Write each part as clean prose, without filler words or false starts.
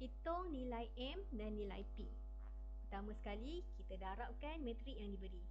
Hitung nilai M dan nilai P. Pertama sekali, kita darabkan matrik yang diberi.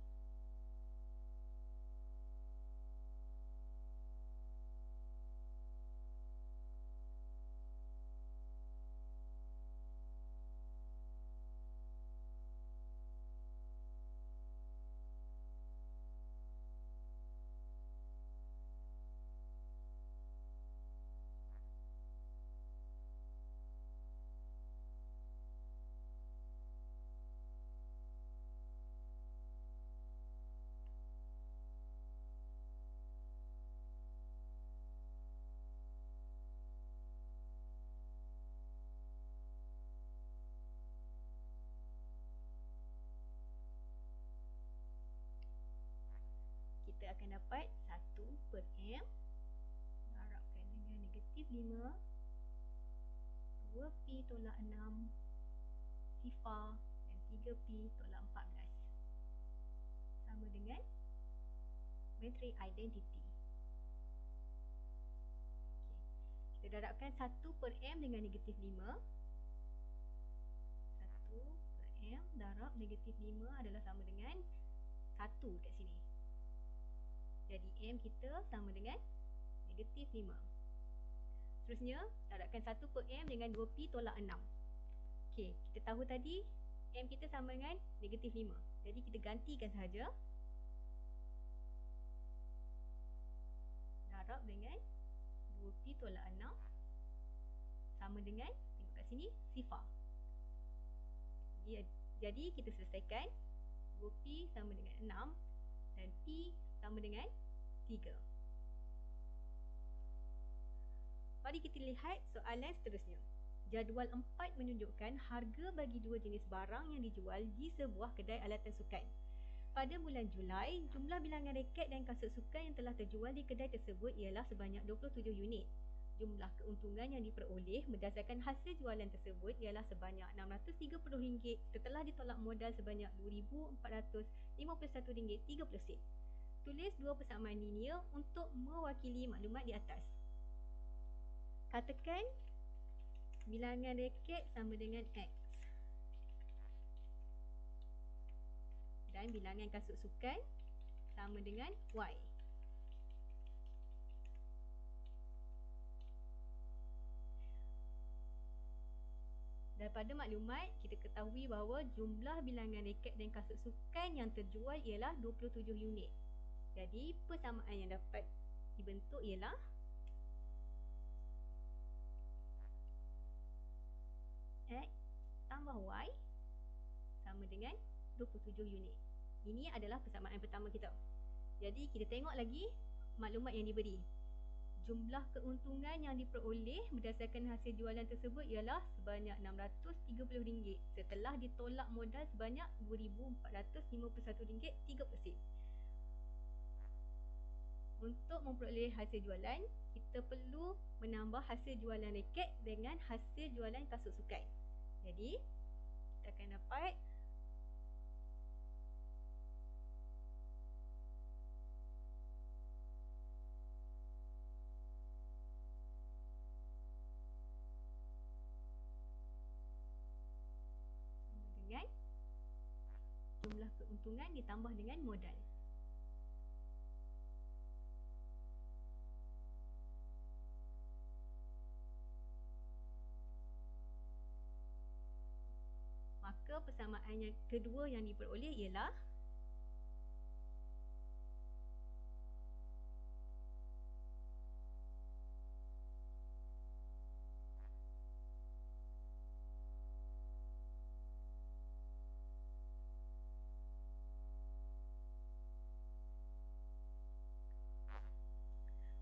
Kita akan dapat 1 per M darabkan dengan negatif 5, 2P tolak 6 sifar dan 3P tolak 14 sama dengan matrik identiti. Kita darabkan 1 per M dengan negatif 5. 1 per M darab negatif 5 adalah sama dengan 1 kat sini. Jadi M kita sama dengan negatif 5. Seterusnya, darabkan 1 per M dengan 2P tolak 6. Okey, kita tahu tadi M kita sama dengan negatif 5. Jadi kita gantikan sahaja. Darab dengan 2P tolak 6 sama dengan, tengok kat sini, sifar. Jadi kita selesaikan. 2P sama dengan 6 dan P sama dengan 3. Mari kita lihat soalan seterusnya. Jadual 4 menunjukkan harga bagi dua jenis barang yang dijual di sebuah kedai alatan sukan. Pada bulan Julai, jumlah bilangan raket dan kasut sukan yang telah terjual di kedai tersebut ialah sebanyak 27 unit. Jumlah keuntungan yang diperoleh berdasarkan hasil jualan tersebut ialah sebanyak RM630 setelah ditolak modal sebanyak RM2,451.30 sen. Tulis dua persamaan linear untuk mewakili maklumat di atas. Katakan bilangan raket sama dengan X dan bilangan kasut sukan sama dengan Y. Daripada maklumat, kita ketahui bahawa jumlah bilangan raket dan kasut sukan yang terjual ialah 27 unit. Jadi, persamaan yang dapat dibentuk ialah X tambah Y sama dengan 27 unit. Ini adalah persamaan pertama kita. Jadi, kita tengok lagi maklumat yang diberi. Jumlah keuntungan yang diperoleh berdasarkan hasil jualan tersebut ialah sebanyak RM630 setelah ditolak modal sebanyak RM2,451.30. Untuk memperoleh hasil jualan, kita perlu menambah hasil jualan raket dengan hasil jualan kasut sukan. Jadi, kita akan dapat dengan jumlah keuntungan ditambah dengan modal. Maka persamaan yang kedua yang diperoleh ialah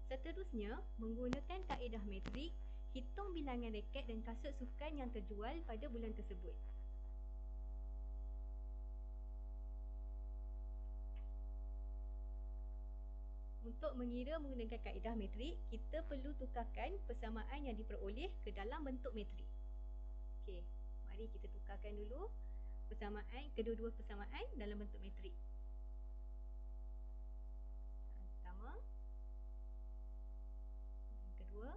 seterusnya, menggunakan kaedah metrik, hitung bilangan raket dan kasut sukan yang terjual pada bulan tersebut. Untuk mengira menggunakan kaedah metrik, kita perlu tukarkan persamaan yang diperoleh ke dalam bentuk metrik. Okey, mari kita tukarkan dulu kedua-dua persamaan dalam bentuk metrik. Pertama, yang kedua.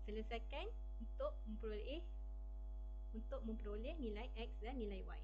selesaikan untuk memperoleh nilai X dan nilai Y.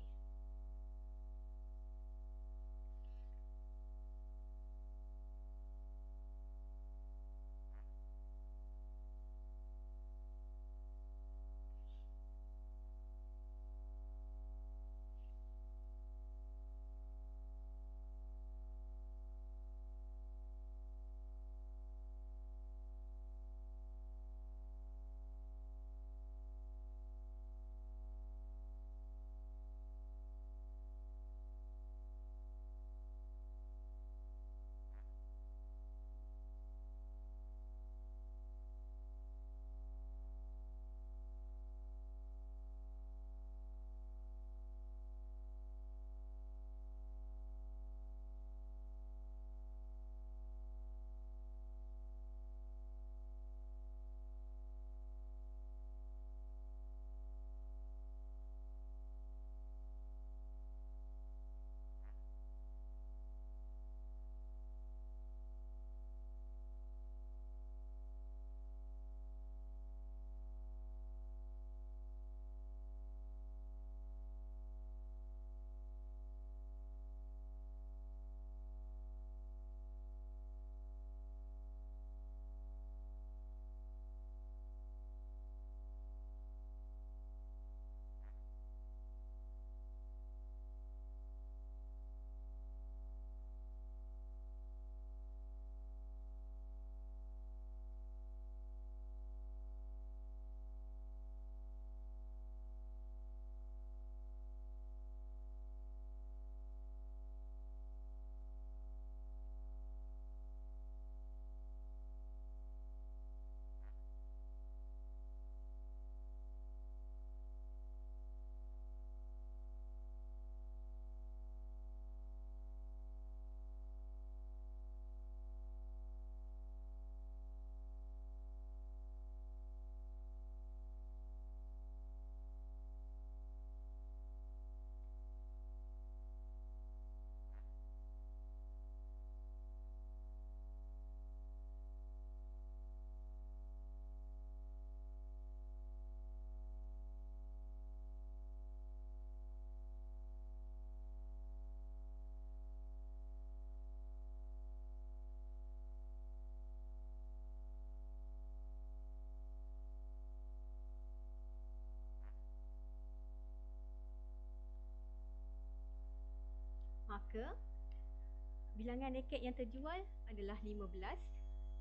Maka bilangan raket yang terjual adalah 15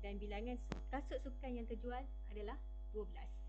dan bilangan kasut sukan yang terjual adalah 12.